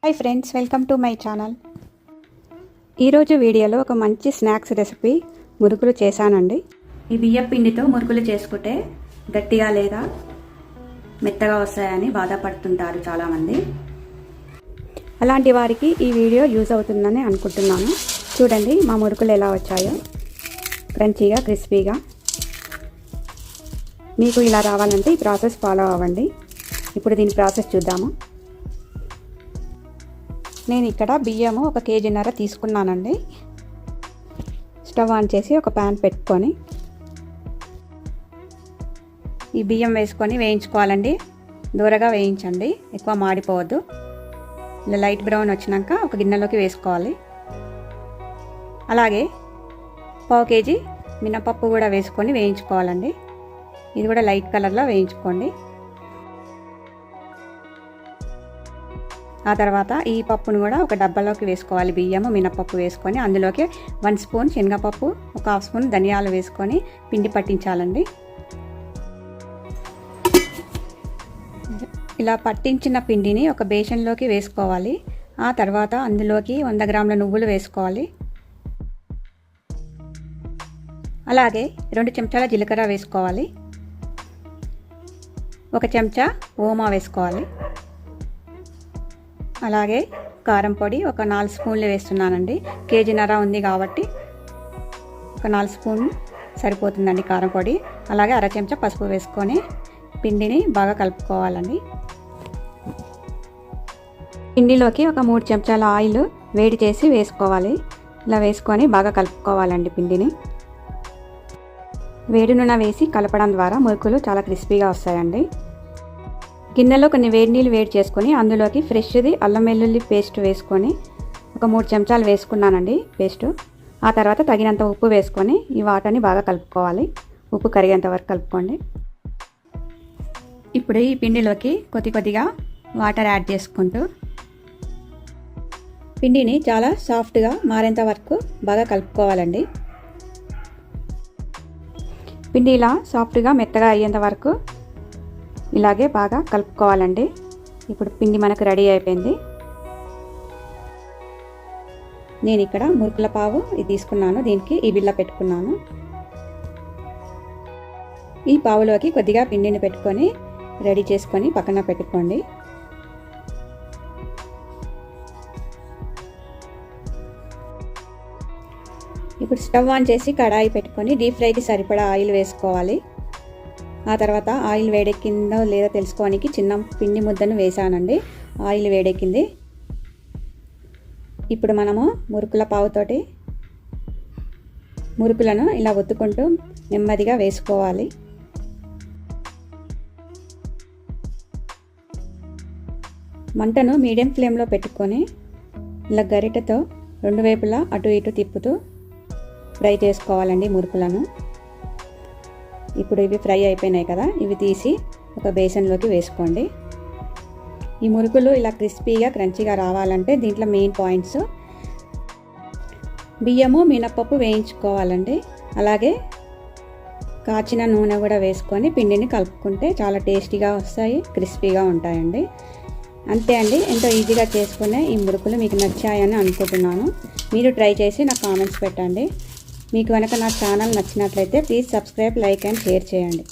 Hi friends, welcome to my channel. ఈరోజు వీడియోలో ఒక మంచి స్నాక్స్ రెసిపీ మురుకులు చేశానండి. ఈ బియ్యం పిండితో మురుకులు చేసుకుంటే గట్టిగా లేదా మెత్తగా వస్తాయని బాధపడుతుంటారు చాలామంది. అలాంటి వారికి ఈ వీడియో యూజ్ అవుతుందని అనుకుంటున్నాను. చూడండి మా మురుకులు ఎలా వచ్చాయో, క్రంచీగా క్రిస్పీగా. మీకు ఇలా రావాలంటే ఈ ప్రాసెస్ ఫాలో అవ్వండి. ఇప్పుడు దీని ప్రాసెస్ చూద్దాము. నేను ఇక్కడ బియ్యము 1.5 kg తీసుకున్నానండి. స్టవ్ ఆన్ చేసి ఒక ప్యాన్ పెట్టుకొని ఈ బియ్యం వేసుకొని వేయించుకోవాలండి. దూరగా వేయించండి, ఎక్కువ మాడిపోవద్దు. ఇలా లైట్ బ్రౌన్ వచ్చినాక ఒక గిన్నెలోకి వేసుకోవాలి. అలాగే 1/4 kg మినపప్పు కూడా వేసుకొని వేయించుకోవాలండి. ఇది కూడా లైట్ కలర్లో వేయించుకోండి. ఆ తర్వాత ఈ పప్పును కూడా ఒక డబ్బాలోకి వేసుకోవాలి. బియ్యము మినపప్పు వేసుకొని అందులోకి 1 స్పూన్ శనగపప్పు, 1/2 స్పూన్ ధనియాలు వేసుకొని పిండి పట్టించాలండి. ఇలా పట్టించిన పిండిని ఒక బేషన్లోకి వేసుకోవాలి. ఆ తర్వాత అందులోకి 100 గ్రాముల నువ్వులు వేసుకోవాలి. అలాగే 2 చెంచాల జీలకర్ర వేసుకోవాలి. 1 చెంచా ఓమా వేసుకోవాలి. అలాగే కారం పొడి ఒక 4 స్పూన్లు వేస్తున్నానండి. 1.5 kg ఉంది కాబట్టి ఒక 4 స్పూన్ సరిపోతుందండి కారం పొడి. అలాగే 1/2 చెంచా పసుపు వేసుకొని పిండిని బాగా కలుపుకోవాలండి. పిండిలోకి ఒక 3 చెంచాల ఆయిల్ వేడి చేసి వేసుకోవాలి. ఇలా వేసుకొని బాగా కలుపుకోవాలండి పిండిని. వేడి నూనె వేసి కలపడం ద్వారా మురుకులు చాలా క్రిస్పీగా వస్తాయండి. గిన్నెలో కొన్ని వేడి నీళ్ళు వేడి చేసుకొని అందులోకి ఫ్రెష్ది అల్లం వెల్లుల్లి పేస్ట్ వేసుకొని ఒక 3 చెంచాలు వేసుకున్నానండి పేస్టు. ఆ తర్వాత తగినంత ఉప్పు వేసుకొని ఈ వాటర్ని బాగా కలుపుకోవాలి. ఉప్పు కరిగేంత వరకు కలుపుకోండి. ఇప్పుడు ఈ పిండిలోకి కొద్దిగా వాటర్ యాడ్ చేసుకుంటూ పిండిని చాలా సాఫ్ట్గా మారేంత వరకు బాగా కలుపుకోవాలండి. పిండి ఇలా సాఫ్ట్గా మెత్తగా అయ్యేంత వరకు ఇలాగే బాగా కలుపుకోవాలండి. ఇప్పుడు పిండి మనకు రెడీ అయిపోయింది. నేను ఇక్కడ మురుకుల పావు ఇది తీసుకున్నాను. దీనికి ఈ బిళ్ళ పెట్టుకున్నాను. ఈ పావులోకి కొద్దిగా పిండిని పెట్టుకొని రెడీ చేసుకొని పక్కన పెట్టుకోండి. ఇప్పుడు స్టవ్ ఆన్ చేసి కడాయి పెట్టుకొని డీప్ ఫ్రైకి సరిపడా ఆయిల్ వేసుకోవాలి. ఆ తర్వాత ఆయిల్ వేడెక్కిందో లేదో తెలుసుకోవడానికి చిన్న పిండి ముద్దను వేసానండి. ఆయిల్ వేడెక్కింది. ఇప్పుడు మనము మురుకుల పావుతోటి మురుకులను ఇలా ఒత్తుకుంటూ నెమ్మదిగా వేసుకోవాలి. మంటను మీడియం ఫ్లేమ్లో పెట్టుకొని ఇలా గరిటెతో 2 వైపులా అటు ఇటు తిప్పుతూ ఫ్రై చేసుకోవాలండి మురుకులను. ఇప్పుడు ఇవి ఫ్రై అయిపోయినాయి కదా, ఇవి తీసి ఒక బేసన్లోకి వేసుకోండి. ఈ మురుకులు ఇలా క్రిస్పీగా క్రంచీగా రావాలంటే దీంట్లో మెయిన్ పాయింట్స్ బియ్యము మినపప్పు వేయించుకోవాలండి. అలాగే కాచిన నూనె కూడా వేసుకొని పిండిని కలుపుకుంటే చాలా టేస్టీగా వస్తాయి, క్రిస్పీగా ఉంటాయండి. అంతే అండి, ఎంతో ఈజీగా చేసుకునే ఈ మురుకులు మీకు నచ్చాయని అనుకుంటున్నాను. మీరు ట్రై చేసి నాకు కామెంట్స్ పెట్టండి. మీకు కనుక నా ఛానల్ నచ్చినట్లయితే please subscribe, like and share చేయండి.